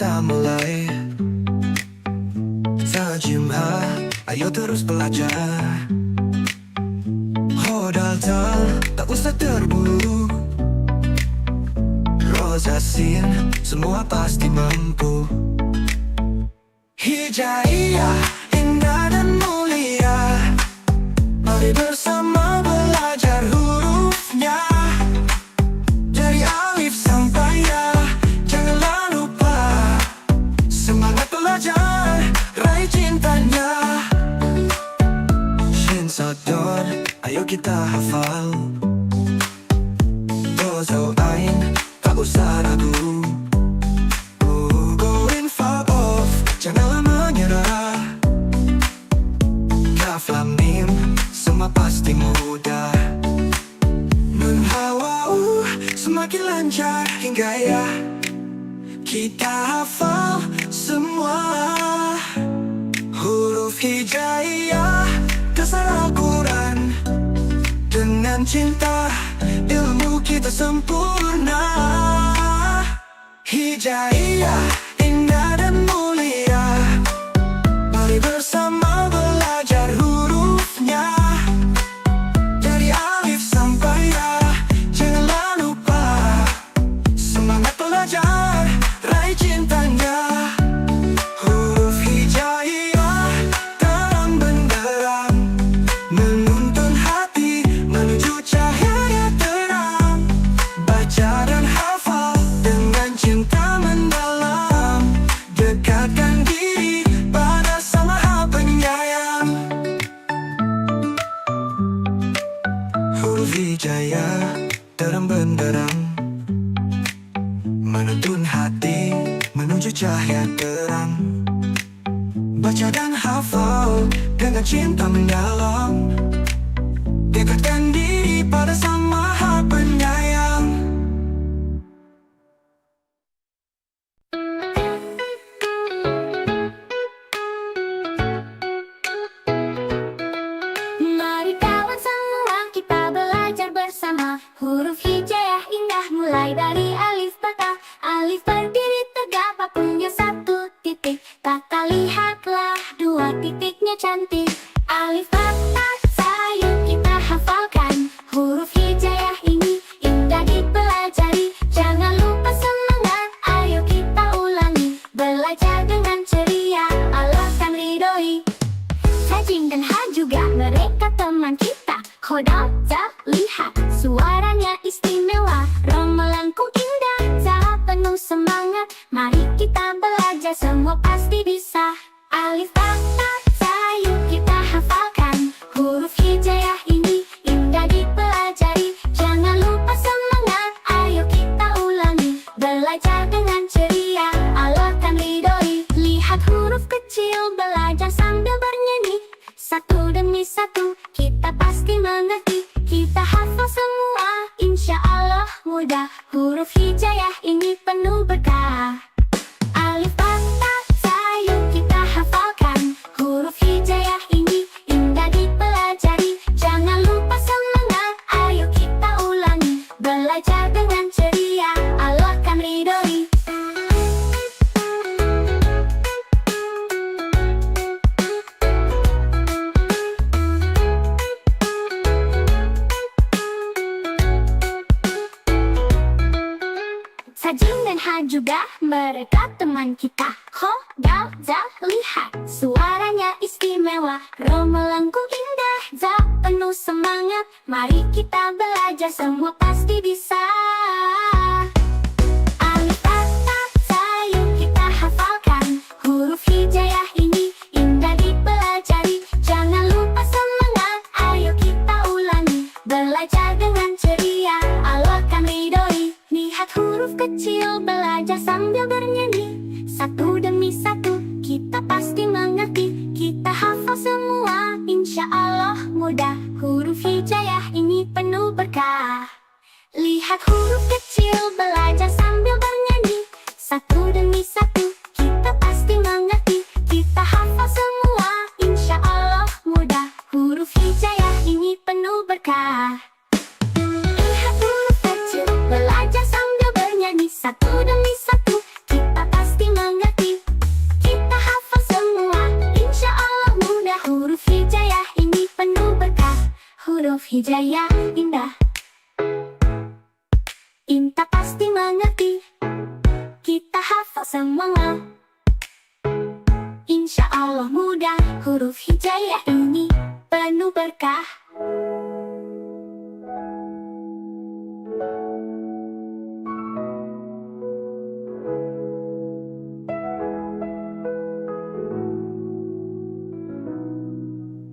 kita mulai. Tajimah, ayo terus belajar. Hodal tak usah terburu. Rosasin, semua pasti mampu. Hijaiyah, indah dan mulia. Mari bersama belajar hurufnya. Dari alif sampai ya, janganlah lupa. Semangat belajar, raih cintanya. Shin Sodor, ayo kita hafal. Dozo Ain, tak usah ragu. Go in far off, janganlah menyerah. Kaf lam mim, semua pasti mudah. Nun hawa semakin lancar hingga ya. Kita hafal semua huruf hijaiyah, dasar Al-Quran. Dengan cinta, ilmu kita sempurna. Hijaiyah, indah dan mulia. Mari bersama belajar hurufnya. Dari alif sampai ya, janganlah lupa. Semangat belajar, raih cintanya. Huruf hijaiyah, terang benderang, menuntun hati menuju cahaya terang. Baca dan hafal dengan cinta mendalam. Dekatkan diri pada Sang Maha Penyayang. Huruf hijaiyah, terang benderang, menuntun hati menuju cahaya terang. Baca dan hafal dengan cinta mendalam. Dekatkan diri pada Sang Maha Penyayang. Mari kawan semua kita belajar bersama. Huruf hijaiyah indah mulai dari alif bata. Alif berdiri tegak punya satu titik. Kata lihatlah dua titiknya cantik. Alif bata sayang kita hafalkan. Huruf hijaiyah ini indah dipelajari. Jangan lupa semangat, ayo kita ulangi. Belajar dengan ceria, Allah kan ridhoi. Sajin dan Ha juga mereka teman kita. Hodal, lihat suaranya istimewa. Rom melengkung indah, Za penuh semangat. Mari kita belajar, semua pasti bisa. Alif bata sayang kita hafalkan. Huruf hijaiyah ini indah dipelajari. Jangan lupa semangat, ayo kita ulangi. Belajar dengan ceria, Allah kan ridhoi. Lihat huruf kecil, belajar sambil bernyanyi. Satu demi satu, kita pasti mengerti. Kita hafal semua, insya Allah mudah. Huruf hijaiyah ini penuh berkah. Alif bata sayang kita hafalkan. Huruf hijaiyah ini indah dipelajari. Jangan lupa semangat, ayo kita ulangi. Belajar dengan ceria, Allah kan ridhoi. Sajin dan Ha juga mereka teman kita. Hodal, lihat suaranya istimewa. Ro melengkung indah, Za penuh semangat. Mari kita belajar, semua pasti bisa. Alif bata sayang kita hafalkan. Huruf hijaiyah ini indah dipelajari. Jangan lupa semangat, ayo kita ulangi. Belajar dengan ceria, Allah kan ridhoi. Lihat huruf kecil, belajar sambil bernyanyi. Satu demi satu, kita pasti mengerti. Kita hafal semua, insya Allah mudah. Huruf hijaiyah ini penuh berkah. Lihat huruf kecil, belajar sambil bernyanyi. Satu demi satu, kita pasti mengerti. Kita hafal semua, insya Allah mudah. Huruf hijaiyah ini penuh berkah. Lihat huruf kecil, belajar sambil bernyanyi. Satu demi satu, kita pasti mengerti. hijaya indah. Inta pasti mengerti, kita hafal semua. Insya Allah mudah, huruf hijaya ini penuh berkah.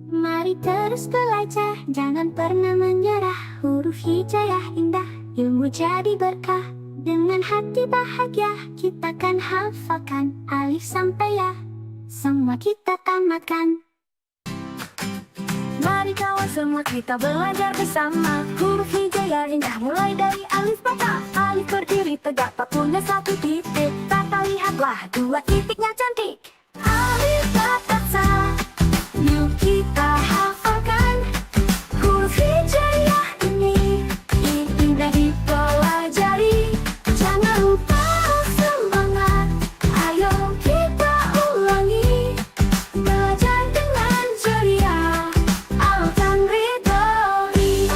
Mari terus belajar, jangan pernah menyerah. Huruf hijayah indah, ilmu jadi berkah. Dengan hati bahagia, kita kan hafalkan alif sampai ya, semua kita tamatkan. Mari kawan semua kita belajar bersama. Huruf hijayah indah mulai dari alif bata. Alif berdiri tegak, punya satu titik. Tata lihatlah, dua titiknya cantik. Alif bata sa, yuk kita hafalkan. Huruf hijayah ini indah dipelajari. Jangan lupa semangat, ayo kita ulangi. Belajar dengan ceria, alkan ridhoi.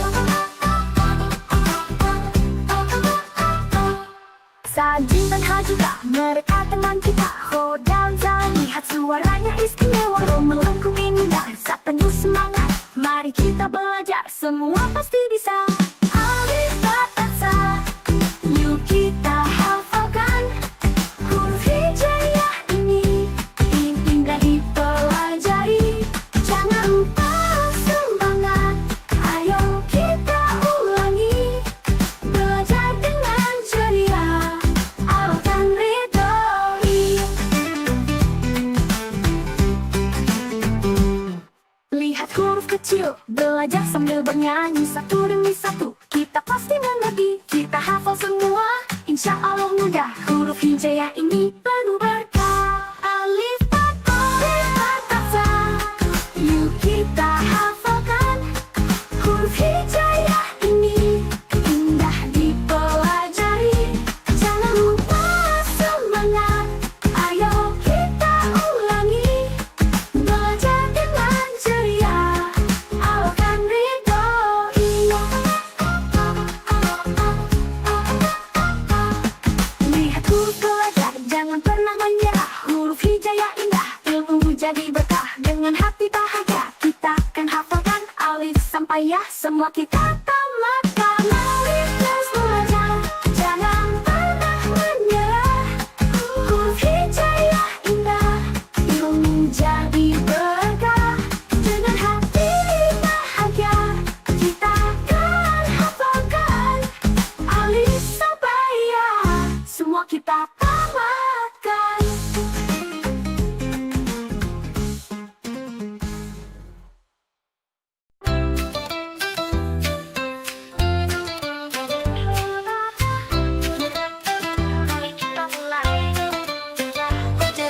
Sajin dan Ha juga mereka teman kita. Ho dan Za, lihat suaranya istimewa. Ro melengkung indah, saat penuh semangat. Mari kita belajar, semua pasti bisa. Alif bata sa, yuk kita hafalkan. Huruf hijayah ini indah dipelajari. Jangan lupa semangat, ayo kita ulangi. Belajar dengan ceria, alkan ridhoi. Lihat huruf kecil, belajar sambil bernyanyi. Satu demi satu, kita pasti mengerti. Kita hafal semua, insya Allah mudah. Huruf hijayah ini penuh berkah. Alif bata sa, yuk kita hafalkan. Huruf hijayah ini indah dipelajari. Jangan lupa semangat, ayo kita ulangi. Belajar dengan ceria, alkan ridhoi. Lihat huruf belajar, jangan pernah menyerah. Huruf hijayah indah, ilmu jadi berkah. Dengan hati bahagia, kita akan hafalkan alif sampai ya, semua kita tamatkan. Alif terus belajar, jangan pernah menyerah. Huruf hijayah indah, ilmu jadi berkah. Dengan hati bahagia, kita akan hafalkan alif sampai ya, semua kita tamatkan.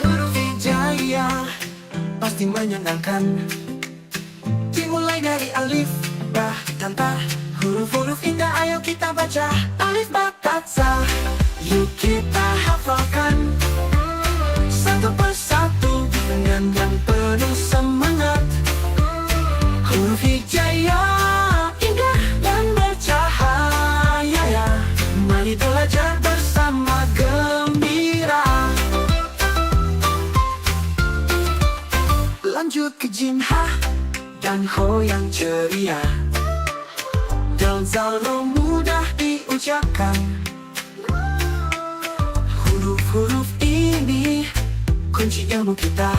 Huruf hijayah pasti menyenangkan. Dimulai dari alif, ba, dan ta. Huruf-huruf indah ayo kita baca. Alif, ba, ta, sa, yuk kita hafalkan. Satu persatu dengan yang penuh semangat. Huruf hijayah indah dan bercahaya. Mari belajar bersama gembira. Lanjut ke Jim, Ha, dan Ho yang ceria. Dan Zalo mudah diucapkan. Huruf-huruf ini kunci ilmu kita.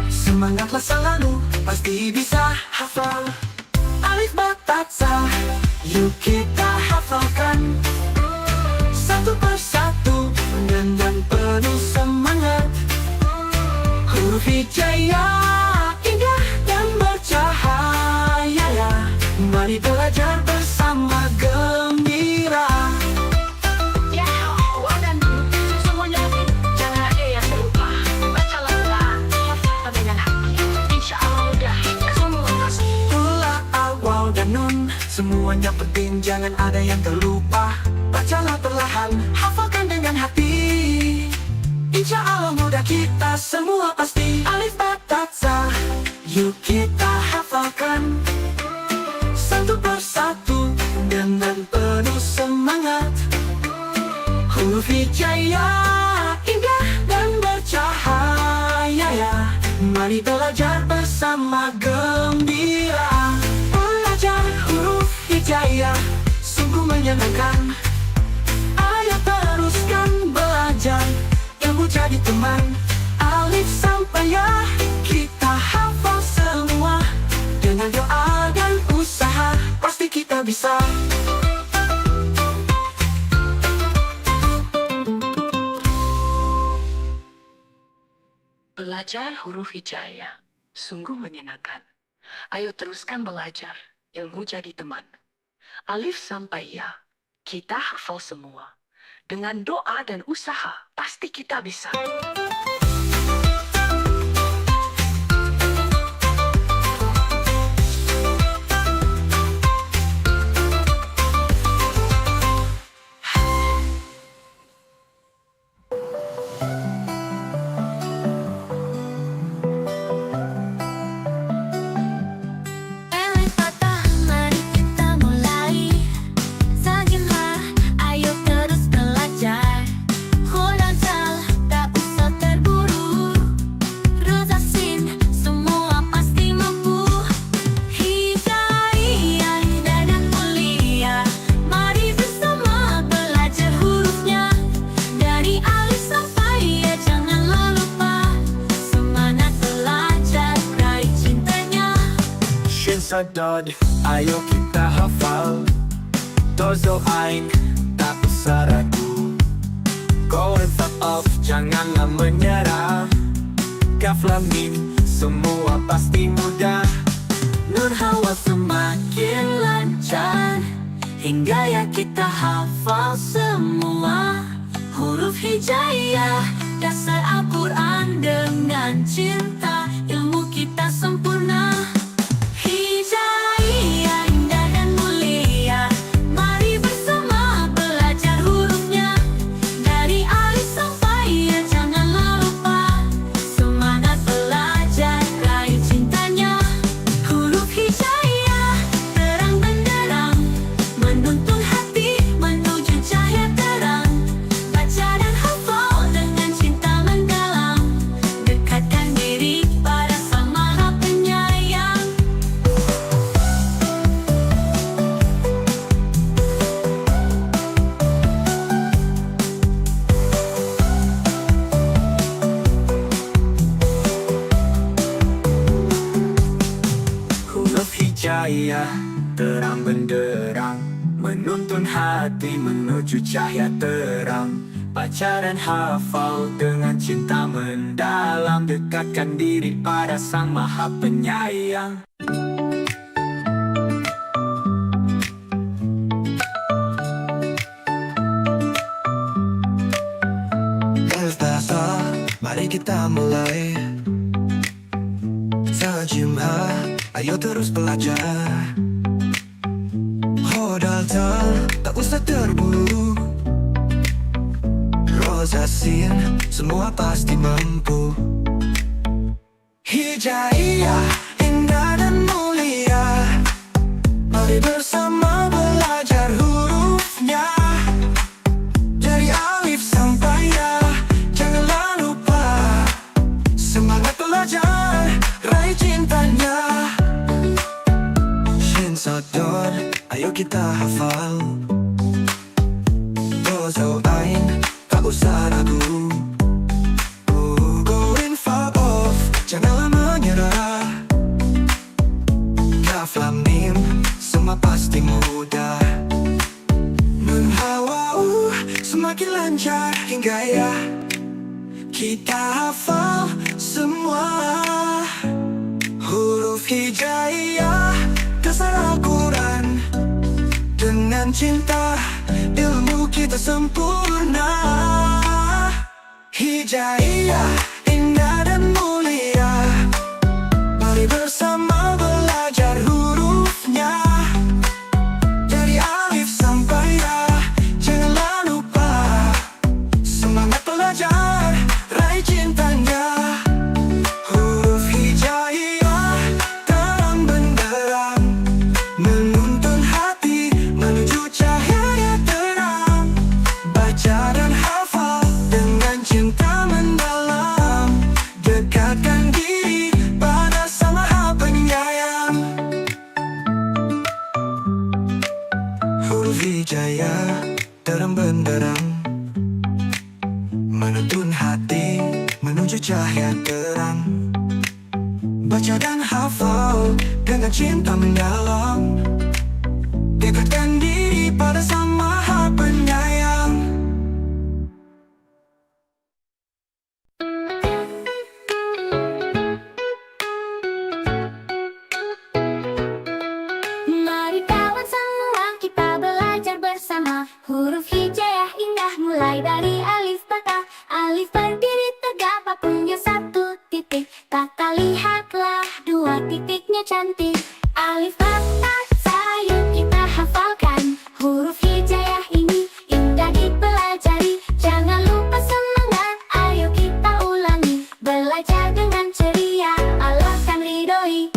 Semangatlah selalu, pasti bisa hafal. Alif, ba, ta, sa, yuk kita hafalkan. Satu persatu dengan yang penuh semangat. Huruf hijayah indah dan bercahaya. Mari belajar bersama gembira. Ya, dan semuanya jangan ada yang terlupa. Bacalah dengan hati, insya Allah mudah. Semua pasti. Pula awal dan nun, semuanya penting, jangan ada yang terlupa. Bacalah perlahan, hafalkan dengan hati. Insya Allah mudah, kita semua pasti. Alif, ba, ta, sa, yuk kita hafalkan. huruf hijaya, indah dan bercahaya ya. Mari belajar bersama gembira. Belajar huruf hijaya sungguh menyenangkan. Ayo teruskan belajar, ilmu jadi teman. Alif sampai ya kita hafal semua. Dengan doa dan usaha pasti kita bisa. Belajar huruf hijaya sungguh menyenangkan. Ayo teruskan belajar, ilmu jadi teman. Alif sampai ya, kita hafal semua. Dengan doa dan usaha, pasti kita bisa. Alif patah, mari kita mulai. Saginlah, ayo terus belajar. Hodal, tak usah terburu. Roza sin, semua pasti mampu. Hijaya, indah dan mulia. Mari bersama belajar hurufnya. Dari alif sampai ya, janganlah lupa. Semangat belajar, raih cintanya. Shin Sadod, ayo kita hafal. Dozo Ain, tak usah ragu. Go and fuck off, janganlah menyerah. Kaf Lam Mim, semua pasti mudah. Nun Hawa semakin lancar, hingga ya kita hafal semua. Huruf hijaya, dasar Al-Quran dengan cinta. Ilmu kita sempurna. Hijaya, indah dan mulia. Mari bersama belajar hurufnya. Dari alif sampai ya, janganlah lupa. Semangat belajar, raih cintanya. Huruf hijaya, terang benderang, menuntun hati menuju cahaya terang. Baca dan hafal dengan cinta mendalam. Dekatkan diri pada Sang Maha Penyayang. Huruf hijaya, terang benderang, menuntun hati menuju cahaya terang. Baca dan hafal dengan cinta mendalam. Dekatkan diri pada Sang Maha Penyayang. Elstasa, mari kita mulai. Sajimha, ayo terus belajar. Hodal tak usah terburu. Roza sin, semua pasti mampu. Hijaya, indah dan mulia. Mari bersama belajar hurufnya. Dari alif sampai ya, janganlah lupa. Semangat belajar, raih cintanya. Shin Sadod, ayo kita hafal. Dozo Ain, tak usah ragu. Go in far off, janganlah menyerah. Kaf Lam Mim, semua pasti mudah. Nun Hawa semakin lancar hingga ya kita hafal semua. Huruf hijaya, dasar Al-Quran dengan cinta. Ilmu kita sempurna. Hijaya, indah dan mulia. Mari bersama belajar hurufnya. Dari alif sampai ya, janganlah lupa. Semangat belajar, raih cintanya. Huruf hijaya, terang benderang, menuntun hati menuju cahaya terang. Baca dan hafal hafal dengan cinta mendalam. Dekatkan diri pada Sang Maha Penyayang. Mari kawan semua kita belajar bersama. Huruf hijaiyah indah mulai dari alif bata. Alif berdiri tegak punya satu titik. Kata lihatlah dua titiknya cantik. Alif bata sayang kita hafalkan. Huruf hijaiyah ini indah dipelajari. Jangan lupa semangat, ayo kita ulangi. Belajar dengan ceria, Allah kan ridhoi.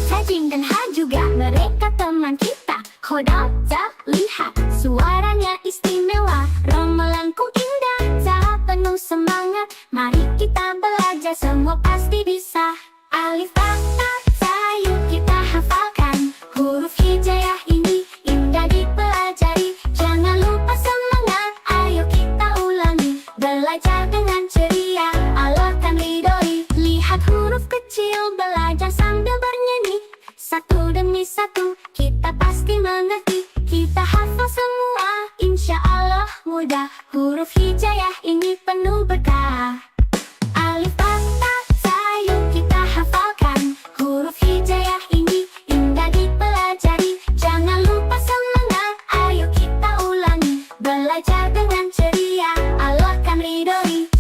Sajin dan Ha juga mereka teman kita. Khodam, Za, lihat suaranya istimewa. Romelangku indah, Za penuh semangat. Mari kita belajar, semua pasti bisa. Alif bata sayang kita hafalkan. Huruf hijaiyah ini indah dipelajari. Jangan lupa semangat, ayo kita ulangi. Belajar dengan ceria, Allah kan ridhoi. Lihat huruf kecil, belajar sambil bernyanyi. Satu demi satu, kita pasti mengerti. Kita hafal semua, insya Allah mudah. Huruf hijaiyah ini penuh berkah. Alif bata sayang kita hafalkan. Huruf hijaiyah ini indah dipelajari. Jangan lupa semangat, ayo kita ulangi. Belajar dengan ceria, Allah kan ridhoi.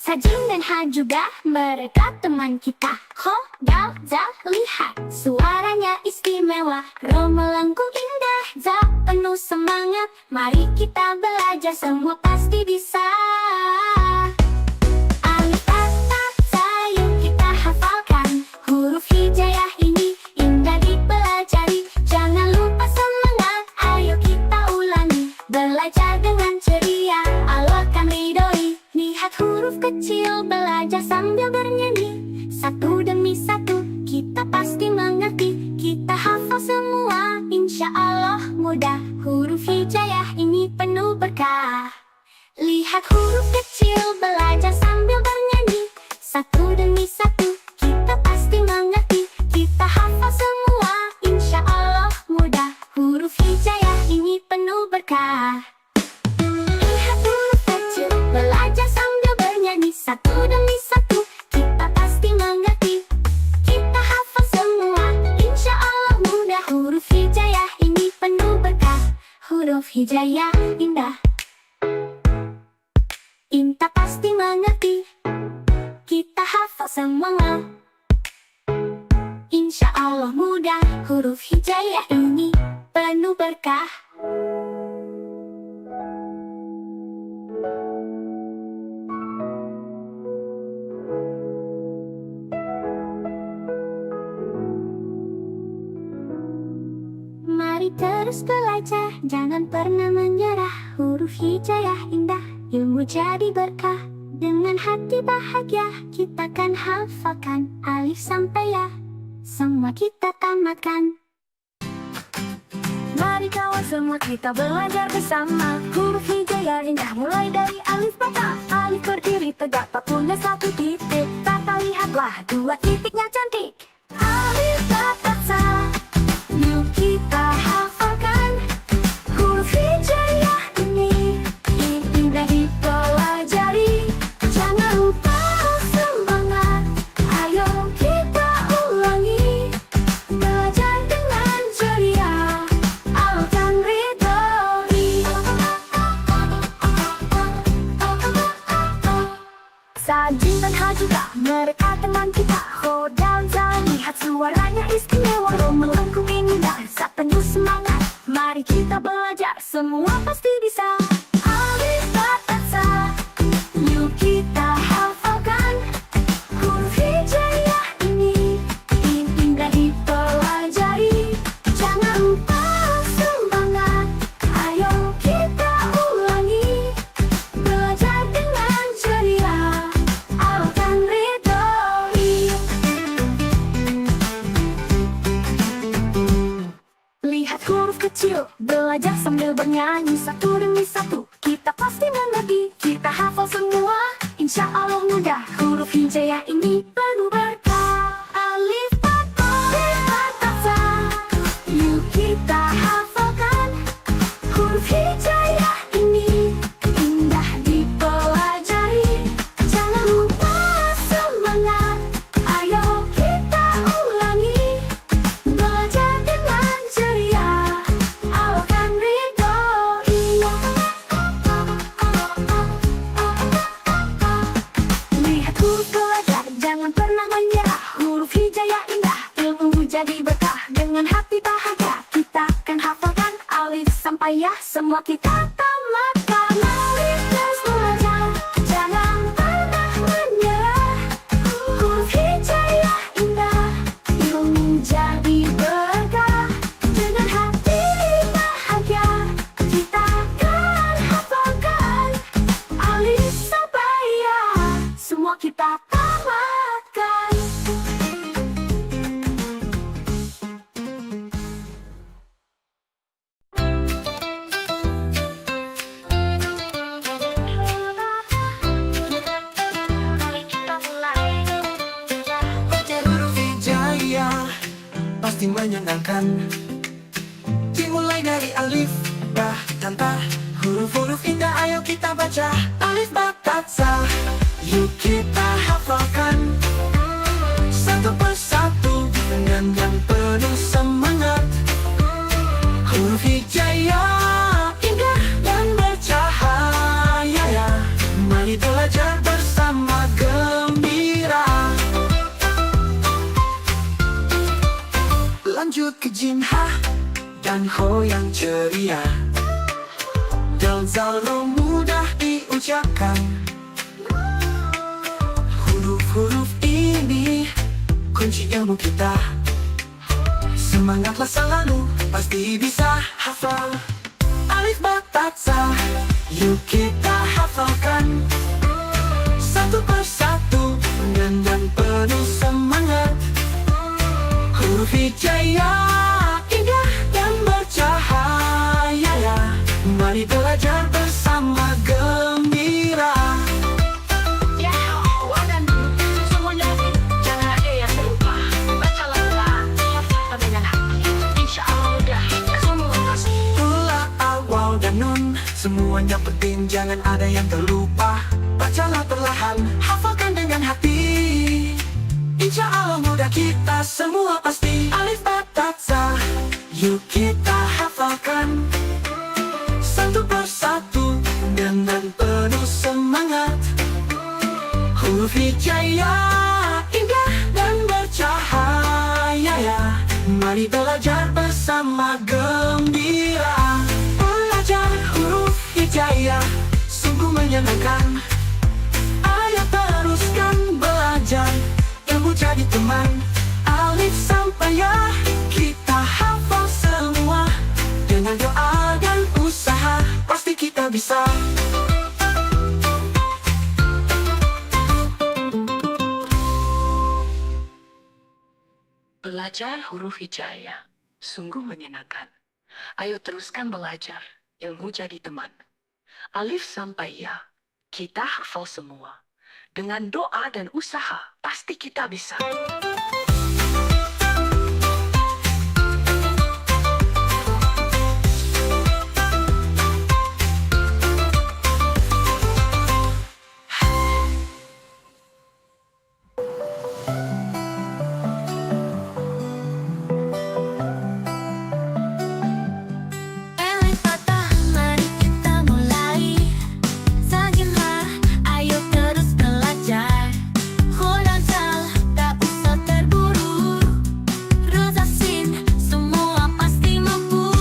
Sajin dan Ha juga mereka teman kita. Ho, Dal, Za, lihat suaranya istimewa. Romelangku indah, Za penuh semangat. Mari kita belajar, semua pasti bisa. Alif bata sayang kita hafalkan. Huruf hijaiyah ini indah dipelajari. Jangan lupa semangat, ayo kita ulangi. Belajar dengan ceria, Allah kan ridhoi. Lihat huruf kecil, belajar sambil bernyanyi. Satu demi satu, kita pasti mengerti. Kita hafal semua, insya Allah mudah. Huruf hijaiyah ini penuh berkah. Lihat huruf kecil, belajar sambil bernyanyi. Satu demi satu, kita pasti mengerti. Kita hafal semua, insya Allah mudah. Huruf hijaiyah ini penuh berkah. Lihat huruf kecil, belajar sambil bernyanyi. Satu demi satu, kita pasti mengerti. Kita hafal semua, insya Allah mudah. Huruf hijaiyah ini penuh berkah. Huruf hijaiyah indah, Inta pasti mengerti. Kita hafal semua, insya Allah mudah. Huruf hijaiyah ini penuh berkah. Mari terus belajar, jangan pernah menyerah. Huruf hijaiyah indah, ilmu jadi berkah. Dengan hati bahagia, kita kan hafalkan. Alif sampai Ya, semua kita tamatkan. Mari kawan semua kita belajar bersama. Huruf hijaiyah indah mulai dari alif bata. Alif berdiri tegak tak punya satu titik. Kata lihatlah dua titiknya cantik. Alif bata sa, yuk kita hafalkan. Huruf hijaiyah ini indah dipelajari. Jangan lupa semangat, ayo kita ulangi. Belajar dengan ceria, Allah kan ridhoi. Sajin dan Ha juga mereka teman kita. Khodam, Za, lihat suaranya istimewa. Romelangku indah, Za penuh semangat. Mari kita belajar, semua pasti bisa. Alif bata sa, yuk kita hafalkan. Huruf hijaiyah ini indah dipelajari. Jangan lupa semangat, ayo kita ulangi. Belajar dengan ceria, Allah kan ridhoi. kecil, belajar sambil bernyanyi satu demi satu. Kita pasti mengerti, kita hafal semua. Insya Allah mudah, huruf hijaiyah ini penuh berkah. Alif, ba, ta, sa. Yuk kita hafalkan huruf hijaiyah ini. Indah dipelajari, jangan lupa semangat. Ayo kita ulangi, belajar dengan ceria. Allah kan ridhoi. Lihat huruf belajar, jangan pernah menyerah. Huruf hijaiyah indah, ilmu jadi berkah. Dengan hati bahagia, kita akan hafalkan alif sampai ya, semua kita tamatkan. Alif terus belajar, jangan pernah menyerah. Huruf hijaiyah indah, ilmu jadi berkah. Dengan hati bahagia, kita akan hafalkan alif sampai ya, semua kita tamatkan. Kita mulai. Huruf hijaiyah pasti menyenangkan. Dimulai dari alif, ba, dan ta. Huruf-huruf indah ayo kita baca. Alif, ba, ta, sa. Yuk kita hafalkan satu persatu dengan yang penuh semangat. Huruf hijaiyah indah dan bercahaya ya. Mari belajar bersama gembira. Lanjut ke jim, ha, dan ho yang ceria. Dal, zal, ro mudah diucapkan. Huruf-huruf ini kunci ilmu kita. Semangatlah selalu, pasti bisa hafal. Alif, ba, ta, sa. Yuk kita hafalkan satu persatu dengan penuh semangat. Huruf hijaiyah indah dan bercahaya ya. Mari belajar bersama gembira. Semuanya jangan ada yang terlupa. Bacalah pelan, hafal dengan hati. Insya Allah mudah, semua pasti. Mula, awal, dan nun semuanya penting, jangan ada yang terlupa. Bacalah perlahan, hafalkan dengan hati. Insya Allah mudah, kita semua pasti. Alif, ba, ta, sa. Yuk kita hafalkan satu persatu dengan penuh semangat. Huruf hijaiyah indah dan bercahaya ya. Mari belajar bersama gembira. Belajar huruf hijaiyah sungguh menyenangkan. Ayo teruskan belajar, ilmu jadi teman. Alif sampai ya, kita hafal semua. Dengan doa dan usaha, pasti kita bisa. Belajar huruf hijaiyah sungguh menyenangkan. Ayo teruskan belajar, ilmu jadi teman. Alif sampai ya, kita hafal semua. Dengan doa dan usaha, pasti kita bisa. Alif, ba, ta, mari kita mulai. Saginlah, ayo terus belajar. Ho dan zal, tak usah terburu. Roza, sin, semua pasti mampu.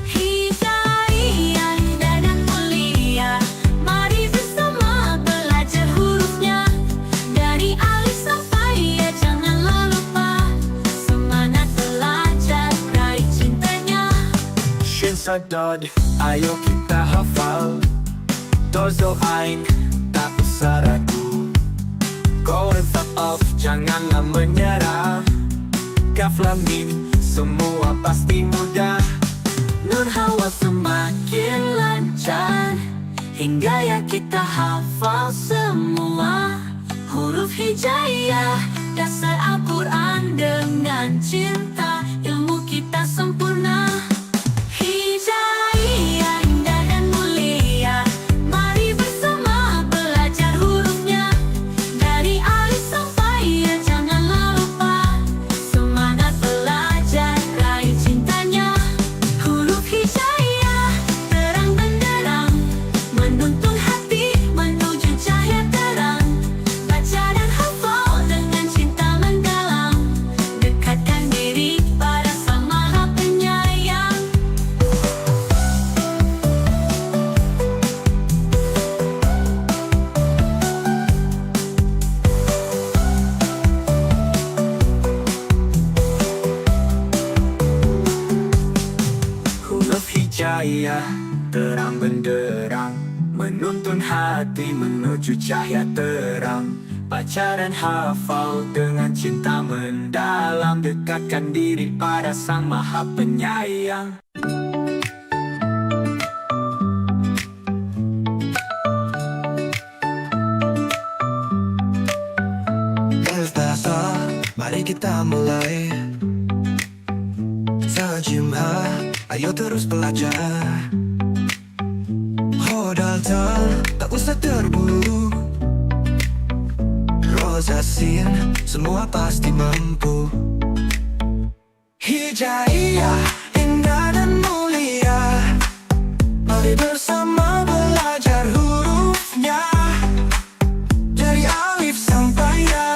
Hijaiyah indah dan mulia, mari bersama belajar hurufnya. Dari alif sampai ya, janganlah lupa. Semangat belajar, raih cintanya. Shin, sad, dod, ayo kita hafal. Dozo, ain, tak usah ragu. Go and fuck off, janganlah menyerah. Kaf, lam, mim, semua pasti mudah. kita hafal semua. Huruf hijaiyah, dasar Al-Quran dengan cinta. Ilmu kita sempurna. Hijaiyah indah dan mulia, mari bersama belajar hurufnya. Dari alif sampai ya janganlah lupa, semangat belajar, raih cintanya. Huruf hijaiyah terang benderang, menuntun hati menuju cahaya terang. Baca dan hafal dengan cinta mendalam, dekatkan diri pada Sang Maha Penyayang. Huruf hijaiyah terang benderang, menuntun hati menuju cahaya terang. Baca dan hafal dengan cinta mendalam, dekatkan diri pada Sang Maha Penyayang. Ustazah, mari kita mulai. Tajimah, ayo terus belajar. Hodalta, tak usah terburu. Rosasin, semua pasti mampu. Hijaiyah, indah dan mulia, mari bersama belajar hurufnya. Dari alif sampai ya,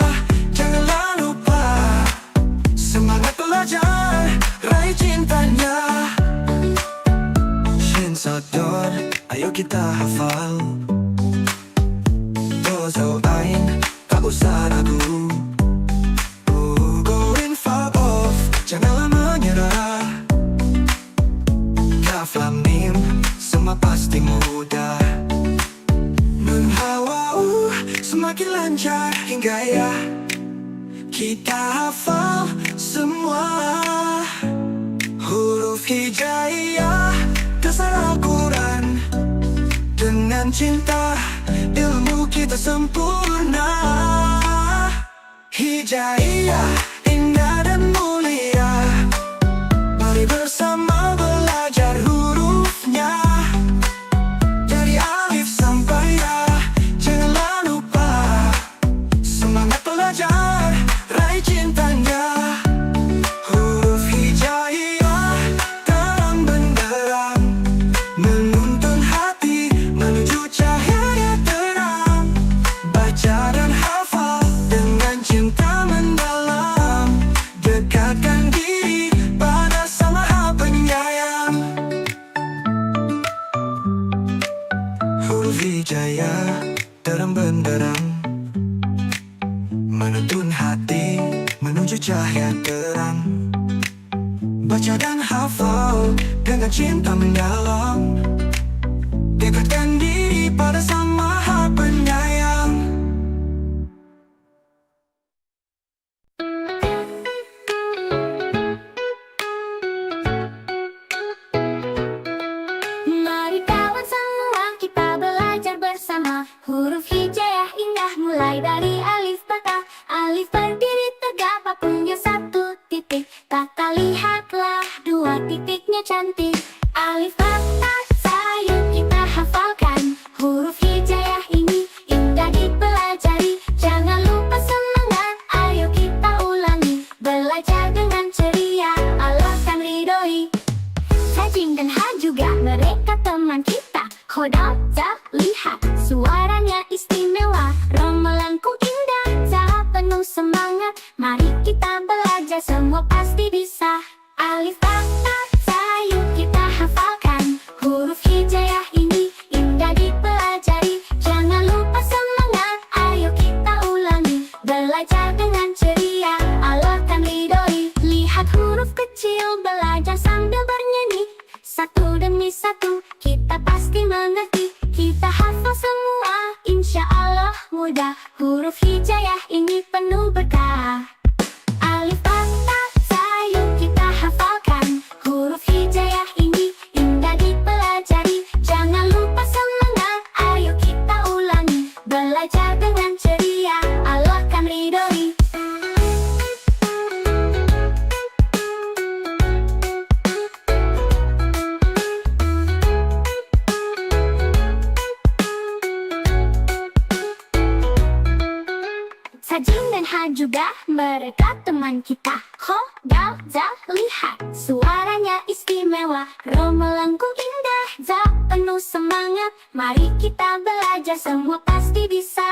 janganlah lupa, semangat belajar, raih cintanya. Shin Sodor, ayo kita hafal. Dozo Ain, tak usah ragu. Go in far off, janganlah menyerah. Kaf lam mim, semua pasti mudah. Nun hawa semakin lancar hingga ya, kita hafal semua. Huruf hijaiyah, dasar Al-Quran dengan cinta. Ilmu kita sempurna. Hijaiyah, indah dan mulia, mari bersama belajar hurufnya. Dari alif sampai ya, janganlah lupa, semangat belajar, raih cintanya. Huruf hijaiyah terang benderang, menuntun hati menuju cahaya terang. Baca dan hafal dengan cinta mendalam, dekatkan diri pada Sang Maha Penyayang. Huruf hijaiyah terang benderang, menuntun hati menuju cahaya terang. Baca dan hafal dengan cinta mendalam, dekatkan diri pada Sang Maha Penyayang. Mari kawan semua kita belajar bersama. Huruf hijaiyah indah mulai dari alif bata. Alif berdiri tegak punya satu titik. Kata lihatlah dua titiknya cantik. Alif bata sayang kita hafalkan. Huruf hijaiyah ini indah dipelajari. Jangan lupa semangat, ayo kita ulangi. Belajar dengan ceria, Allah kan ridhoi. Sajin dan Ha juga mereka teman kita. Khodam, tak lihat suaranya istimewa. Ramalanku indah, tak penuh semangat. Mari kita belajar, semua pasti bisa. Alif bata sayang kita hafalkan. Huruf hijaiyah ini indah dipelajari. Jangan lupa semangat, ayo kita ulangi. Belajar dengan ceria, Allah kan ridhoi. Lihat huruf kecil, belajar sambil bernyanyi. Satu demi satu, kita pasti mengerti. Kita hafal semua, insya Allah mudah. Huruf hijaiyah ini penuh berkah. Alif bata sayang kita hafalkan. Huruf hijaiyah ini indah dipelajari. Jangan lupa semangat, ayo kita juga mereka teman kita. Ho, dal, za, lihat suaranya istimewa, ro melengkung indah, za penuh semangat. Mari kita belajar, semua pasti bisa.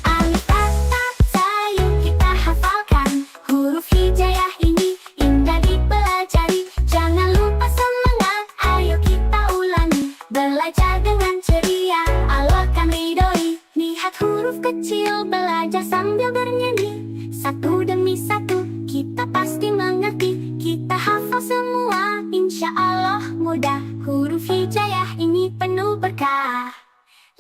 Alif, ba, ta, za, yuk kita hafalkan. Huruf hijaiyah ini indah dipelajari. Jangan lupa semangat, ayo kita ulangi. Belajar dengan ceria, Allah kan ridhoi. Lihat huruf kecil, belajar sambil bernyanyi. Satu demi satu, kita pasti mengerti. Kita hafal semua, insya Allah mudah. Huruf hijaiyah ini penuh berkah.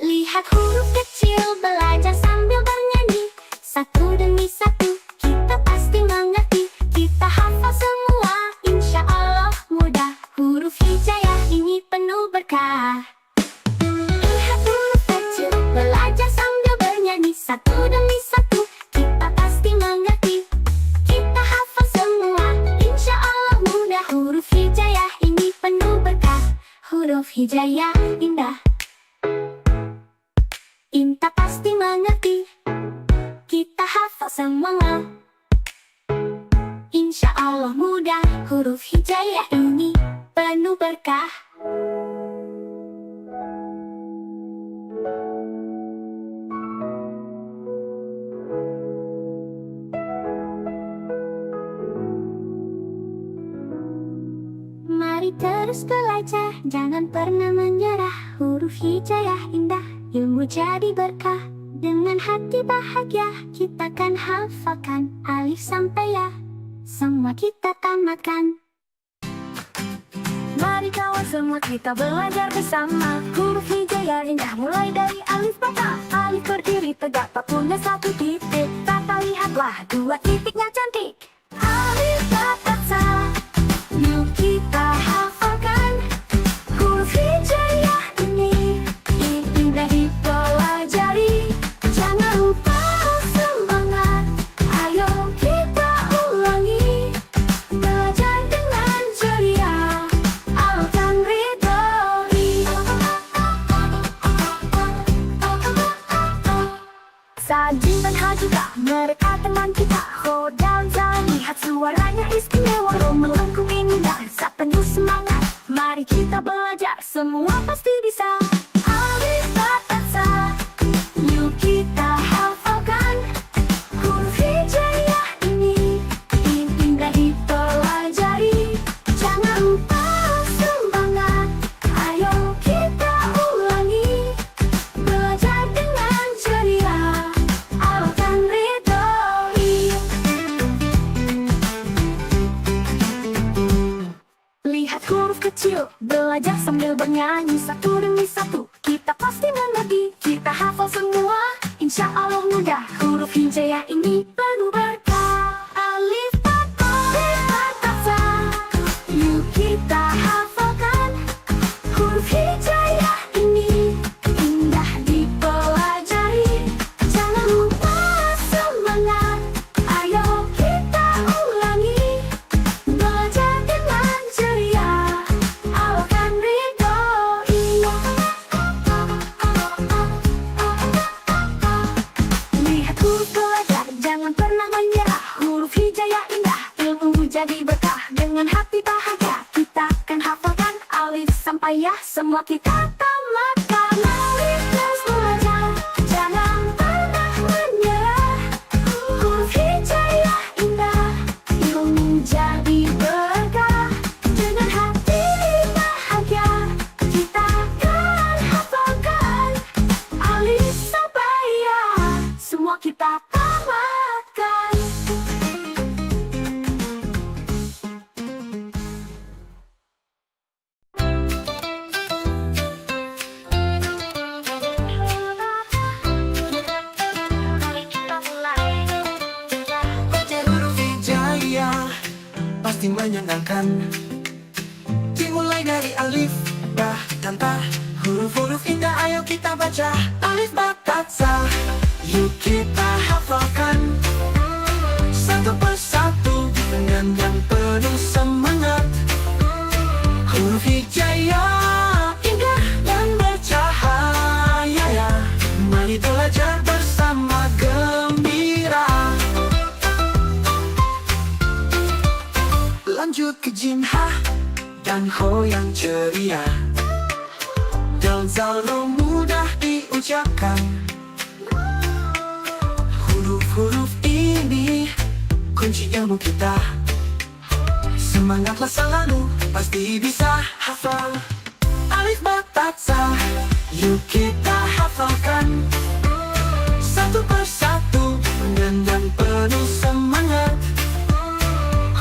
Lihat huruf kecil, belajar sambil bernyanyi. Satu demi satu, kita pasti mengerti. Kita hafal semua, insya Allah mudah. Huruf hijaiyah ini penuh berkah. Lihat huruf kecil, belajar sambil bernyanyi. Satu demi satu, kita pasti mengerti. Kita hafal semua, insya Allah mudah. Huruf hijaiyah ini penuh berkah. Huruf hijaiyah indah, Inta pasti mengerti. Kita hafal semua, insya Allah mudah. Huruf hijaiyah ini penuh berkah. Mari terus belajar, jangan pernah menyerah. Huruf hijaiyah indah, ilmu jadi berkah. Dengan hati bahagia, kita kan hafalkan. Alif sampai ya, semua kita tamatkan. Mari kawan semua kita belajar bersama. Huruf hijaiyah indah mulai dari alif bata. Alif berdiri tegak tak punya satu titik. Tata lihatlah dua titiknya cantik. Alif bata sa, yuk kita hafalkan. Huruf hijaiyah ini indah dipelajari. Jangan lupa semangat, ayo kita ulangi. Belajar dengan ceria, Allah kan ridhoi. Sajin dan Ha juga mereka teman kita. Ho dan Za, lihat suaranya istimewa, ro melengkung indah, za penuh semangat. Mari kita belajar, semua pasti bisa. Alif bata sa, yuk kita hafalkan. Huruf hijaiyah ini indah dipelajari. Jangan lupa semangat, ayo kita ulangi. Belajar dengan ceria, Allah kan ridhoi. Lihat huruf kecil, belajar sambil bernyanyi. Satu demi satu, kita pasti mengerti. Kita hafal semua, insya Allah mudah. Huruf hijaiyah ini penuh berkah. Alif bata sa, yuk kita hafalkan. Huruf hijaiyah ini indah dipelajari. Jangan lupa semangat, ayo kita ulangi. Belajar dengan ceria, Allah kan ridhoi. Lihat huruf belajar, jangan pernah menyerah. Huruf hijaiyah indah, ilmu jadi berkah. Dengan hati bahagia, kita akan hafalkan. Alif sampai ya, semua kita tamatkan. Mari terus belajar, jangan pernah menyerah. Huruf hijaiyah indah, ilmu jadi berkah. Dengan hati bahagia, kita akan hafalkan. Alif sampai ya, semua kita tamatkan. Huruf hijaiyah pasti menyenangkan. Dimulai dari alif, ba, dan ta. Huruf-huruf indah ayo kita baca. Alif, ba, ta, za, yuk kita hafalkan. Satu persatu dengan yang penuh semangat. Huruf hijaiyah indah dan bercahaya. Mari belajar bersama gembira. lanjut ke Jim, Ha dan Ho yang ceria. Del Zal Ro mudah diucapkan. Huruf-huruf ini kunci ilmu kita. Semangatlah selalu, pasti bisa hafal. Alif ba ta tsa, yuk kita hafalkan. Satu persatu dengan penuh semangat.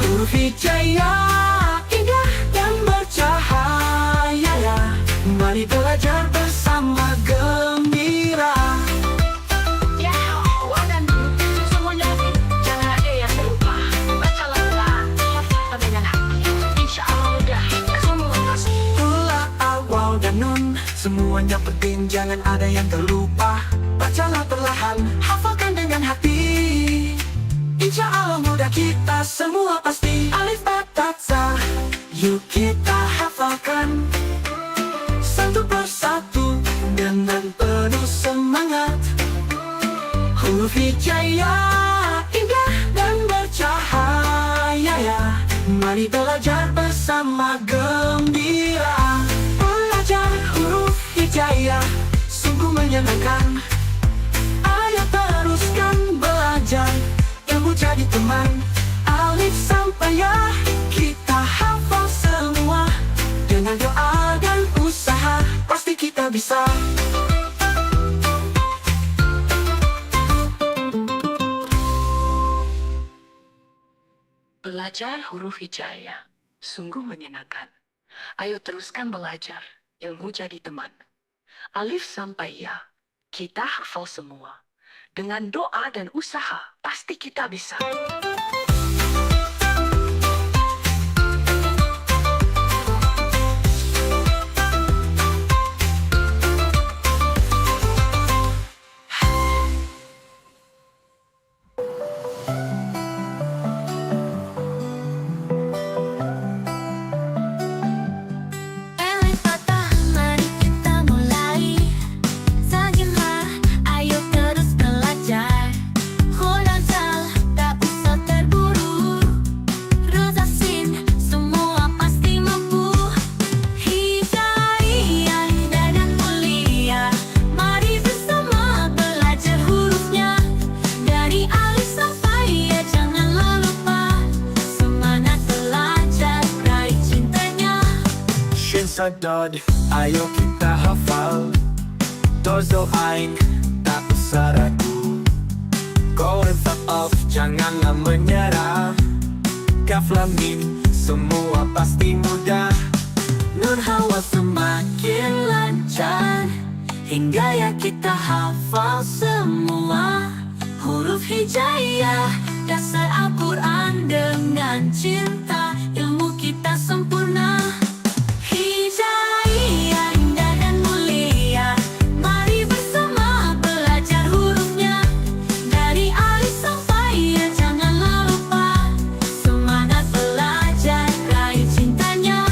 Huruf hijaiyah indah dan bercahaya. Mari belajar bersama gembira. Ya, dan semuanya jangan ada yang terlupa. Bacalah pelan, hafal dengan hati. Insya Allah mudah, semua pasti. Ula, awal dan nun, semuanya penting, jangan ada yang terlupa. Bacalah perlahan, hafalkan dengan hati. Insya Allah mudah, kita semua pasti. Alif ba ta tsa, yuk kita hafalkan. Satu persatu dengan penuh semangat. Huruf hijaiyah indah dan bercahaya. Mari belajar bersama gembira. Belajar huruf hijaiyah sungguh menyenangkan. Ayo teruskan belajar, ilmu jadi teman. Alif sampai ya kita hafal semua. Dengan doa dan usaha pasti kita bisa. Belajar huruf hijaiyah sungguh menyenangkan. Ayo teruskan belajar, ilmu jadi teman. Alif sampai ya, kita hafal semua. Dengan doa dan usaha, pasti kita bisa. Alif ba ta, mari kita mulai. Sa Jim Ha, ayo terus belajar. Ho dan Zal, tak usah terburu. Ro Za Sin, semua pasti mampu. Hijaiyah indah dan mulia, mari bersama belajar hurufnya. Dari alif sampai ya janganlah lupa. Semangat belajar, raih cintanya. Shin Sa Dod, ayo kita hafal. Dozo Ain, tak usah ragu. Go and fuck off, janganlah menyerah. Kaf Lam Mim, semua pasti mudah. Nun Hawa semakin lancar, hingga ya kita hafal semua. Huruf hijaiyah, dasar Al-Quran dengan cinta, ilmu kita sempurna. Hijaiyah indah dan mulia, mari bersama belajar hurufnya. Dari alif sampai ya janganlah lupa. Semangat belajar, raih cintanya.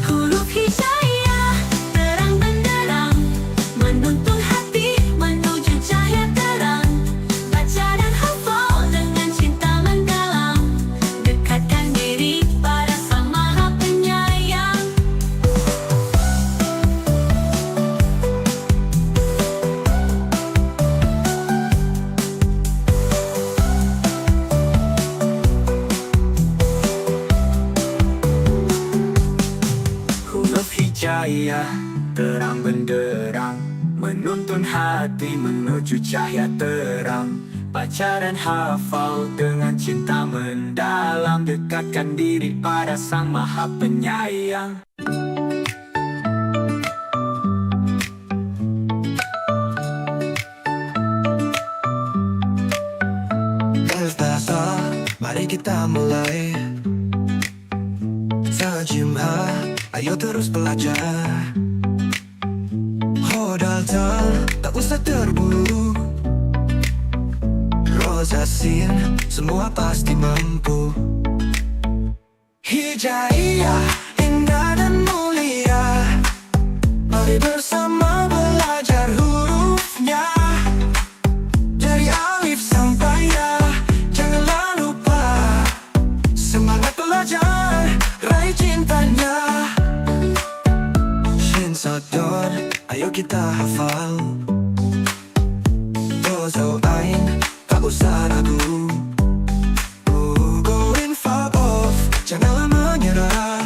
Huruf hijaiyah terang benderang, menuntun hati menuju cahaya terang. Baca dan hafal dengan cinta mendalam. Dekatkan diri pada Sang Maha Penyayang. Huruf hijaiyah terang benderang, menuntun hati menuju cahaya terang. Baca dan hafal dengan cinta mendalam. Dekatkan diri pada Sang Maha Penyayang. Alif ba ta, mari kita mulai. Sa Jim Ha, ayo terus belajar. Ho dan Zal, tak usah terburu. Ro Za Sin, semua pasti mampu. Hijaiyah indah dan mulia, mari bersama belajar hurufnya. Dari alif sampai ya, janganlah lupa. Semangat belajar, kita hafal. Dozo ain, tak usah ragu. Go in far off, janganlah menyerah.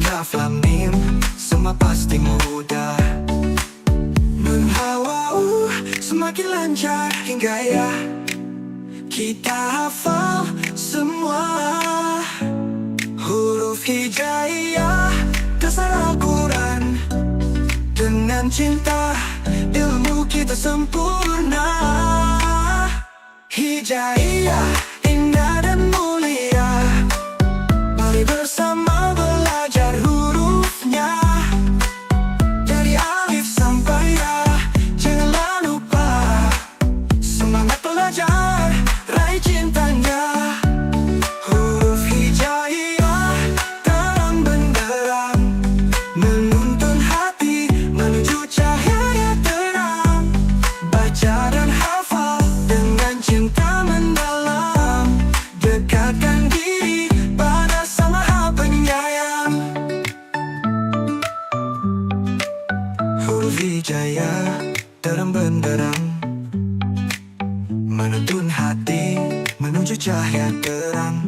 Kaf lam mim, semua pasti mudah. Nun hawa semakin lancar hingga ya kita hafal semua. Huruf hijaiyah, dasar Al-Quran. Dengan cinta, ilmu kita sempurna. Hijaiyah, indah dan mulia. Mari bersama belajar hurufnya. Dari alif sampai ya, janganlah lupa. Semangat belajar, raih cintanya. Huruf hijaiyah, terang benderang, menuntun hati menuju cahaya terang. Baca dan hafal dengan cinta mendalam. Dekatkan diri pada Sang Maha Penyayang. Huruf hijaiyah, terang benderang, menuntun hati menuju cahaya terang.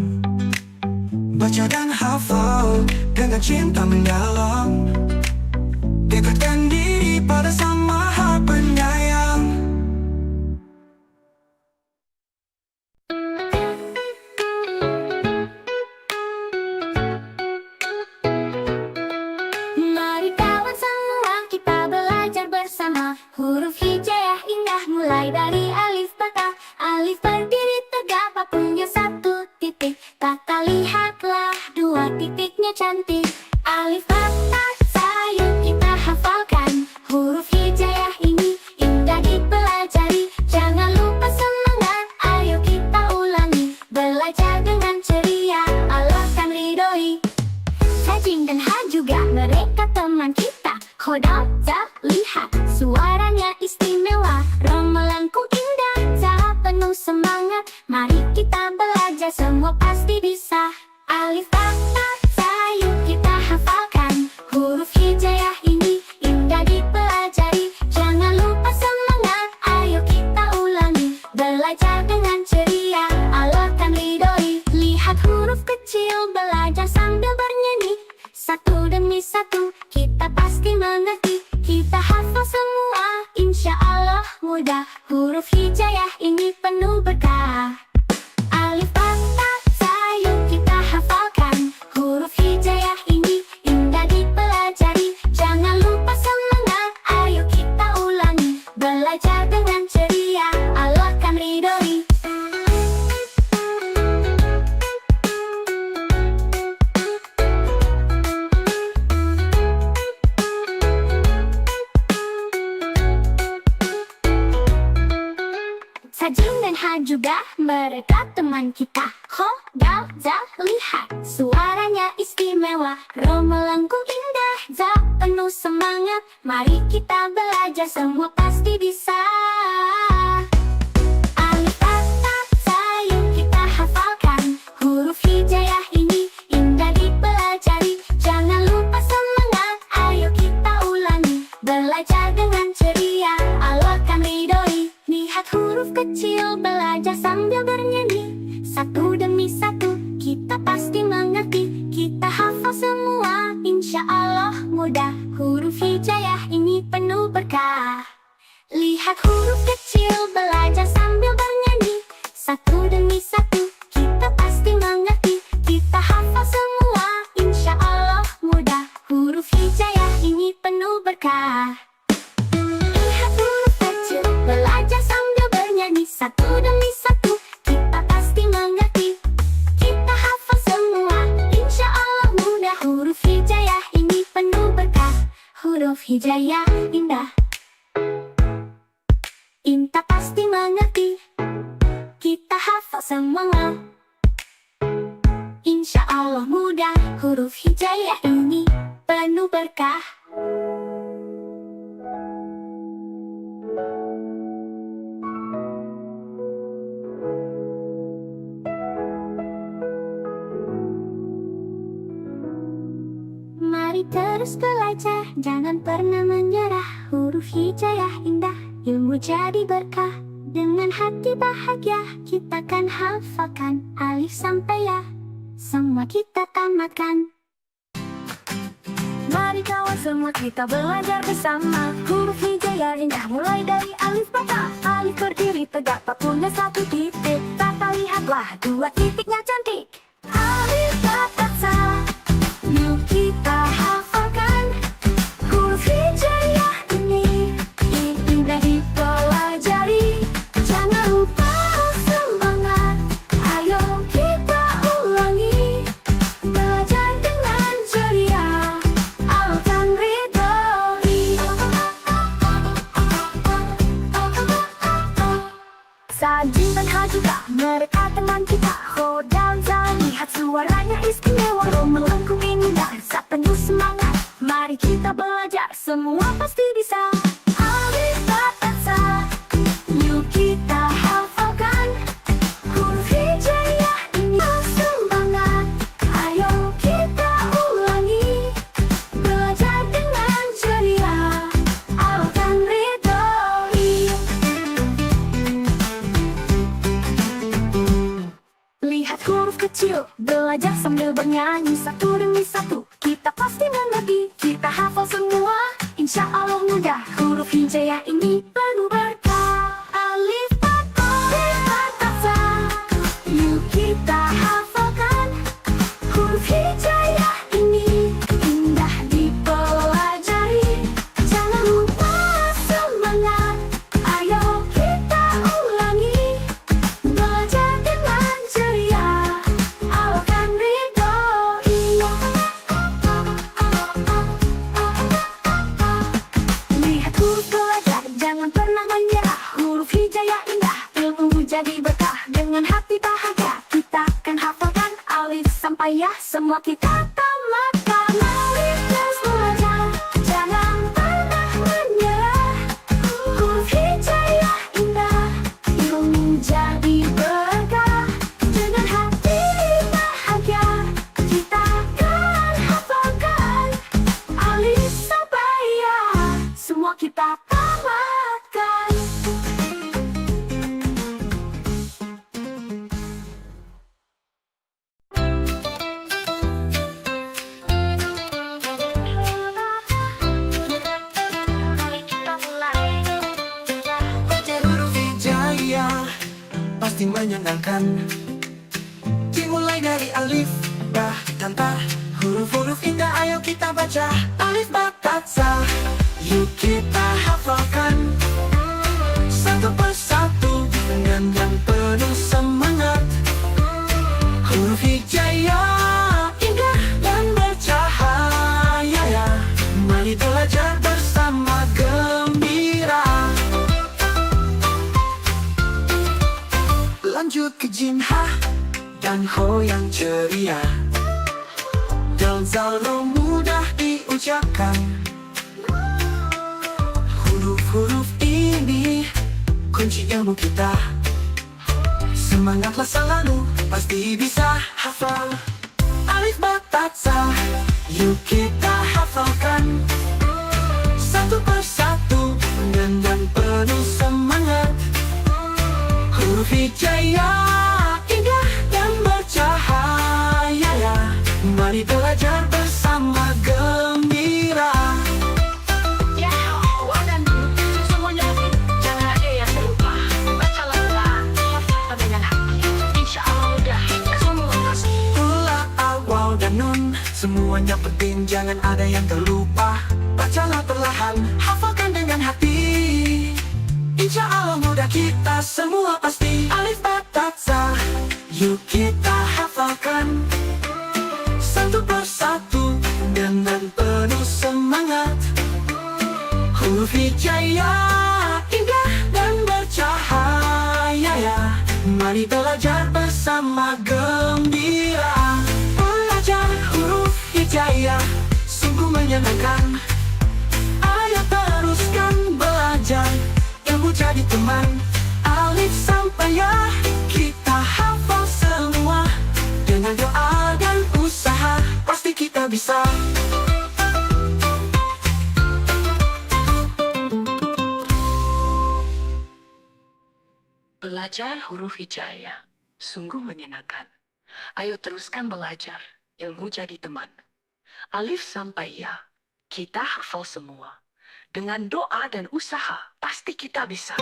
Baca dan hafal dengan cinta mendalam. Dekatkan diri pada Sang Maha Penyayang. Mari kawan semua kita belajar bersama. Huruf hijaiyah indah mulai dari alif bata. Alif berdiri tegak punya satu titik. Kata lihatlah dua titiknya cantik. Alif bata sayang kita hafalkan. Huruf hijaiyah ini indah dipelajari. Jangan lupa semangat, ayo kita ulangi. Belajar dengan ceria, Allah kan ridhoi. Sajing dan Ha juga mereka teman kita. Khodam, Za, lihat suaranya istimewa. Rom melengkung indah, Za penuh semangat. Mari kita belajar, semua pasti bisa. Alif bata sayang kita hafalkan. Huruf hijaiyah ini indah dipelajari. Jangan lupa semangat, ayo kita ulangi. Belajar dengan ceria, Allah kan ridhoi. Lihat huruf kecil, belajar sambil bernyanyi. Satu demi satu, kita pasti mengerti. Kita hafal semua, insya Allah mudah. Huruf hijaiyah ini penuh berkah. Alif bata sayang kita hafalkan. Huruf hijaiyah ini indah dipelajari. Jangan lupa semangat, ayo kita ulangi. Belajar dengan ceria, Allah kan ridhoi. Sajing dan Ha juga mereka teman kita. Ho, Dal, Za, lihat suaranya istimewa. Ro melengkung indah, Za penuh semangat. Mari kita belajar, semua pasti bisa. Alif bata sayang kita hafalkan. Huruf hijaiyah ini indah dipelajari. Jangan lupa semangat, ayo kita ulangi. Belajar dengan ceria, Allah kan ridhoi. Lihat huruf kecil, belajar sambil bernyanyi. Satu demi satu, kita pasti mengerti. Kita hafal semua, insya Allah mudah. Huruf hijaiyah ini penuh berkah. Lihat huruf kecil, belajar sambil bernyanyi. Satu demi satu, kita pasti mengerti. Kita hafal semua, insya Allah mudah. Huruf hijaiyah ini penuh berkah. Lihat huruf kecil, belajar sambil bernyanyi. Satu demi satu, kita pasti mengerti. Kita hafal semua, insya Allah mudah. Huruf hijaiyah ini penuh berkah. Huruf hijaiyah indah, Inta pasti mengerti. Kita hafal semua, insya Allah mudah. Huruf hijaiyah ini penuh berkah. Mari Mari terus belajar, jangan pernah menyerah. Huruf hijaiyah indah, ilmu jadi berkah. Dengan hati bahagia, kita kan hafalkan alif sampai ya, semua kita tamatkan. Mari kawan semua kita belajar bersama. Huruf hijaiyah indah mulai dari alif bata. Alif berdiri tegak tak punya satu titik. Tata lihatlah dua titiknya cantik. Alif bata sa, yuk kita hafalkan. Huruf hijaiyah ini indah dipelajari. Jangan lupa semangat, ayo kita ulangi. Belajar dengan ceria, alkan ridhoi. Sajin dan Hajuka, mereka teman kita. Ho dan Za, lihat suaranya istimewa. Ro melengkung indah, saat penuh semangat. Mari kita belajar, semua pasti bisa. Alif bata sa, yuk kita hafalkan. Huruf hijaiyah ini semangat, ayo kita ulangi. Belajar dengan ceria, alkan ridhoi. Lihat huruf kecil, belajar sambil bernyanyi. Satu demi satu, kita pasti mengerti. Kita hafal semua, insya Allah mudah. Huruf hijaiyah ini penuh berkah. Alif bata sa, yuk kita hafalkan. Huruf hijaiyah ini indah dipelajari. Jangan lupa semangat, ayo kita ulangi. Belajar dengan ceria, alkan ridhoi. Lihat huruf belajar, jangan pernah menyerah. Huruf hijaiyah indah, ilmu jadi berkah. Dengan hati bahagia, kita akan hafalkan alif sampai ya, semua kita tamatkan. Alif terus belajar, jangan pernah menyerah. Huruf hijaiyah indah, ilmu jadi berkah. Dengan hati bahagia, kita akan hafalkan alif sampai ya, semua kita tamatkan. Mari kita mulai. Belajar huruf hijaiyah pasti menyenangkan. Dimulai dari alif, ba, dan ta. Huruf-huruf indah ayo kita baca. Alif, ba, ta, sa, yuk kita hafalkan. Satu persatu dengan penuh semangat. Huruf hijaiyah indah dan bercahaya ya. Mari belajar bersama gembira. Lanjut ke jim, ha, dan ho yang ceria. Dal, zal, ro mudah diucapkan. Huruf-huruf ini kunci ilmu kita. Semangatlah selalu, pasti bisa hafal. Alif, ba, ta, sa, yuk kita hafalkan. Satu persatu dengan penuh semangat. Huruf hijaiyah indah dan bercahaya ya. Mari belajar bersama gembira. Ya, dan semuanya jangan ada yang terlupa. Bacalah Quran dengan hati, insya Allah mudah. Semua pasti. Ula, al, waw, dan nun, semuanya penting, jangan ada yang terlupa. Bacalah perlahan, hafalkan dengan hati. Insya Allah mudah, kita semua pasti. Alif, ba, ta, sa, yuk kita hafalkan. Satu persatu dengan penuh semangat. Huruf hijaiyah indah dan bercahaya ya. Mari belajar bersama gembira. Belajar huruf hijaiyah sungguh menyenangkan. Ayo teruskan belajar, ilmu jadi teman. Alif sampai ya, kita hafal semua. Dengan doa dan usaha, pasti kita bisa. Belajar huruf hijaya sungguh menyenangkan. Ayo teruskan belajar, ilmu jadi teman. Alif sampai ya, kita hafal semua. Dengan doa dan usaha, pasti kita bisa.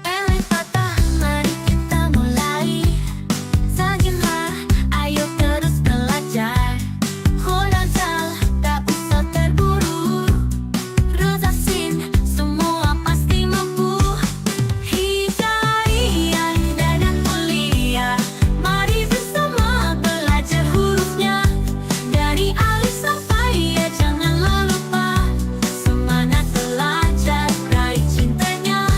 Alif patah, mari kita mulai. Sajalah, ayo terus belajar. Hodal tak usah terburu. Rosasin, semua pasti mampu. Hidayah, indah dan mulia. Mari bersama belajar hurufnya. Dari alif sampai ya, janganlah lupa. Semangat belajar, raih cintanya.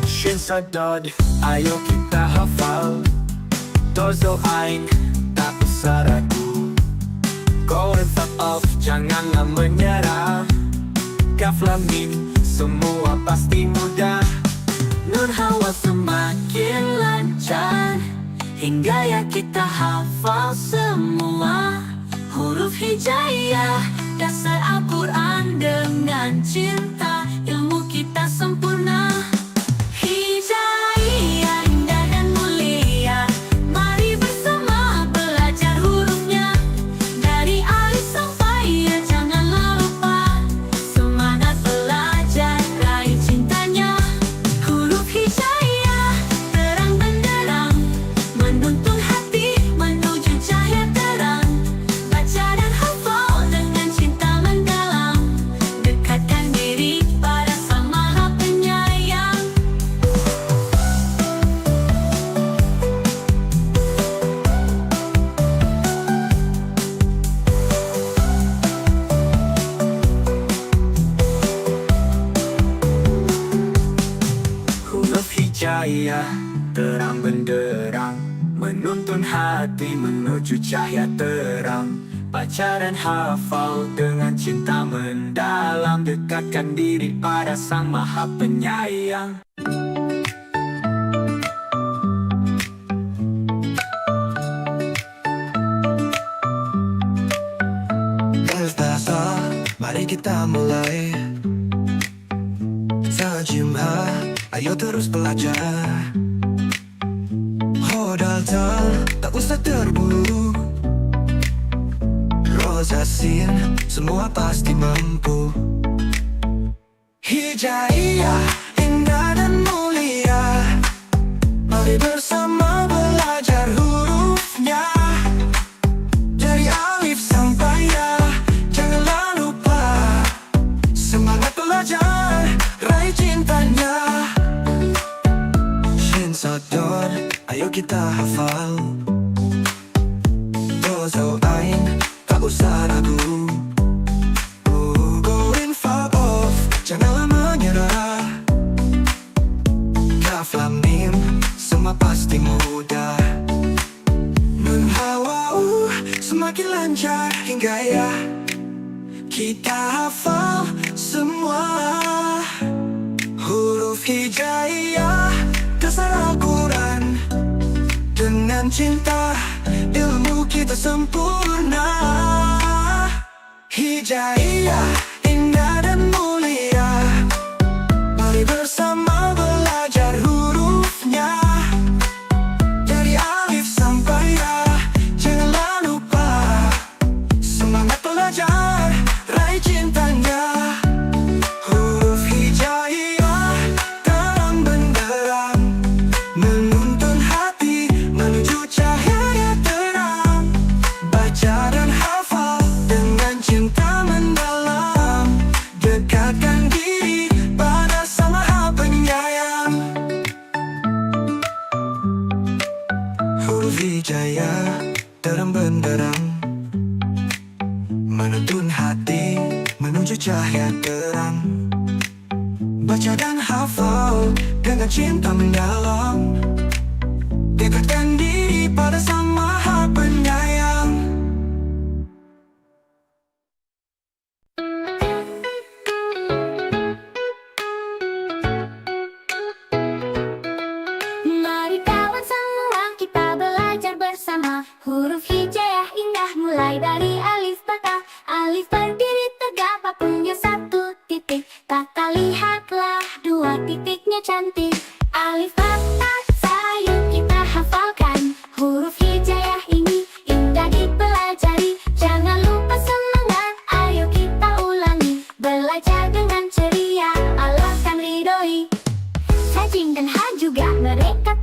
Shin Sadod, ayo kita hafal. Dozo Ain, tak usah ragu. Go and fuck off, janganlah menyerah. Kaf Lam Mim, semua pasti mudah. Nun Hawa semakin lancar, hingga ya kita hafal semua. Huruf hijayah, dasar Al-Quran dengan cinta. Ilmu kita sempurna. Hijayah, indah dan mulia. Mari bersama belajar hurufnya. Dari alif sampai ya, janganlah lupa. Semangat belajar, raih cintanya. Huruf hijayah, terang benderang, menuntun hati menuju cahaya terang. Baca dan hafal dengan cinta mendalam. Dekatkan diri pada Sang Maha Penyayang. Huruf hijayah, terang benderang, menuntun hati menuju cahaya terang. Baca dan hafal dengan cinta mendalam. Dekatkan diri pada Sang Maha Penyayang. Bertasa, mari kita mulai. Sajimah, ayo terus belajar. Hodal tak usah terburu. Rosasin, semua pasti mampu. Hijayah, indah dan mulia. Mari bersama belajar hurufnya. Dari alif sampai ya, janganlah lupa. Semangat belajar, raih cintanya. Shin Sadod, ayo kita hafal. Dozo Ain, tak usah ragu. Go and fuck off, janganlah menyerah. Kaf Lam Mim, semua pasti mudah. Nun Hawa semakin lancar hingga ya kita hafal semua. Huruf hijayah, dasar Al-Quran dengan cinta. Ilmu kita sempurna. Hijayah, indah dan mulia. Mari bersama belajar hurufnya. Dari alif sampai ya, janganlah lupa. Semangat belajar, raih cintanya. Huruf hijayah, terang benderang, menuntun hati menuju cahaya terang. Baca dan hafal dengan cinta mendalam. Dekatkan diri pada Sang Maha Penyayang. Huruf hijayah, terang benderang, menuntun hati menuju cahaya terang. Baca dan hafal dengan cinta mendalam. Dekatkan diri pada Sang Maha Penyayang.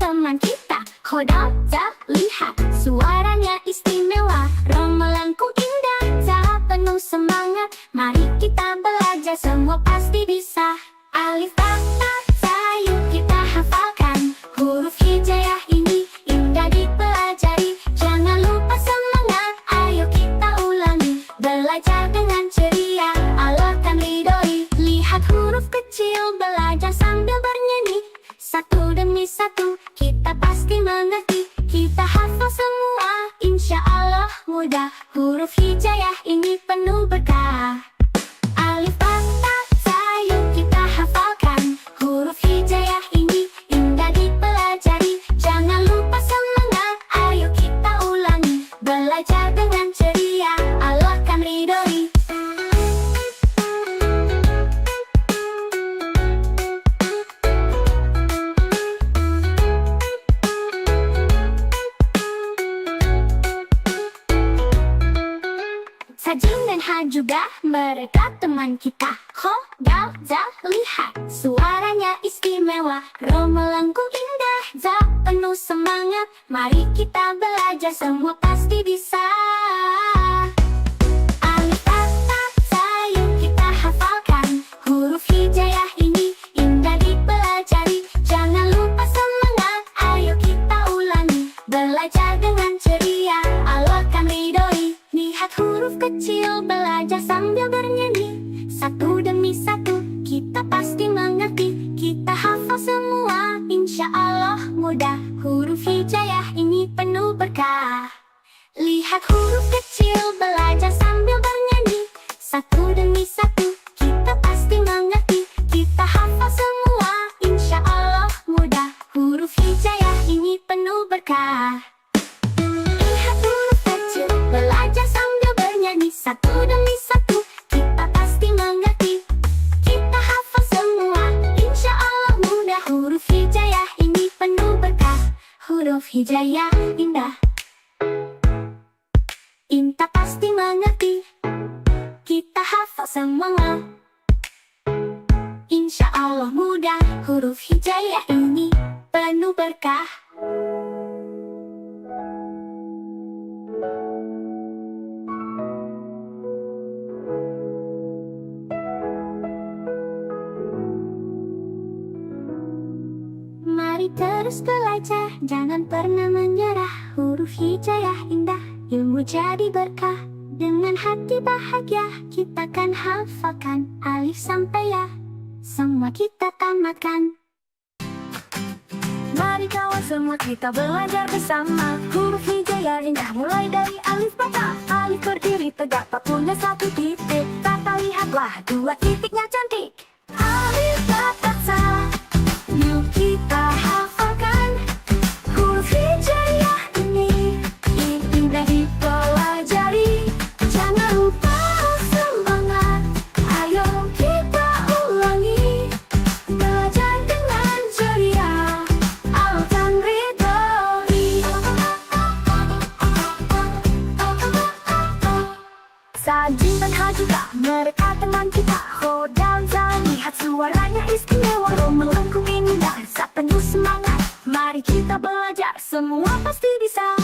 teman kita. Hodal, Zal, lihat suaranya istimewa. Romelanku indah, Zal penuh semangat. Mari kita belajar, semua pasti bisa. Alif, ba, ta, za, yuk kita hafalkan. Huruf hijaiyah ini indah dipelajari. Jangan lupa semangat, ayo kita ulangi. Belajar dengan ceria, Allah akan ridhoi. Lihat huruf kecil, belajar sambil bernyanyi. Satu demi satu, kita pasti mengerti. Kita hafal semua, insya Allah mudah. Huruf hijaiyah ini penuh berkah. Alif, ba, ta, za, yuk kita hafalkan. Huruf hijaiyah ini indah dipelajari. Jangan lupa semangat, ayo kita ulangi. Belajar dengan ceria, Allah akan ridhoi. Sajin dan Ha juga mereka teman kita. Ho, Dal, Zal, lihat suaranya istimewa. Romelanku indah, Zal penuh semangat. Mari kita belajar, semua pasti bisa. Alif, ba, ta, za, yuk kita hafalkan. Huruf hijaiyah ini indah dipelajari. Jangan lupa semangat, ayo kita ulangi. Belajar dengan ceria, Allah akan ridhoi. Lihat huruf kecil, belajar sambil bernyanyi. Satu demi satu, kita pasti mengerti. Kita hafal semua, insya Allah mudah. Huruf hijaiyah ini penuh berkah. Lihat huruf kecil, belajar sambil bernyanyi. Satu demi satu, kita pasti mengerti. Kita hafal semua, insya Allah mudah. Huruf hijaiyah ini penuh berkah. Lihat huruf kecil, belajar sambil bernyanyi. Satu demi satu, kita pasti mengerti. Kita hafal semua, insya Allah mudah. Huruf hijaiyah ini penuh berkah. Huruf hijaiyah indah, Inta pasti mengerti. Kita hafal semua, insya Allah mudah. Huruf hijaiyah ini penuh berkah. Mari terus belajar, jangan pernah menyerah. Huruf hijaiyah indah, ilmu jadi berkah. Dengan hati bahagia, kita kan hafalkan. Alif sampai ya, semua kita tamatkan. Mari kawan semua kita belajar bersama. Huruf hijaiyah indah mulai dari alif bata. Alif berdiri tegak tak punya satu titik. Tata lihatlah dua titiknya cantik. Alif bata sa, yuk kita hafalkan. Huruf hijaiyah ini indah dipelajari. Jangan lupa semangat, ayo kita ulangi. Belajar dengan ceria, Allah akan ridhoi. Sajin dan Ha juga mereka teman kita. Ho, Dal, Zal, lihat suaranya istimewa. Romelanku indah, Za penuh semangat. Mari kita belajar, semua pasti bisa.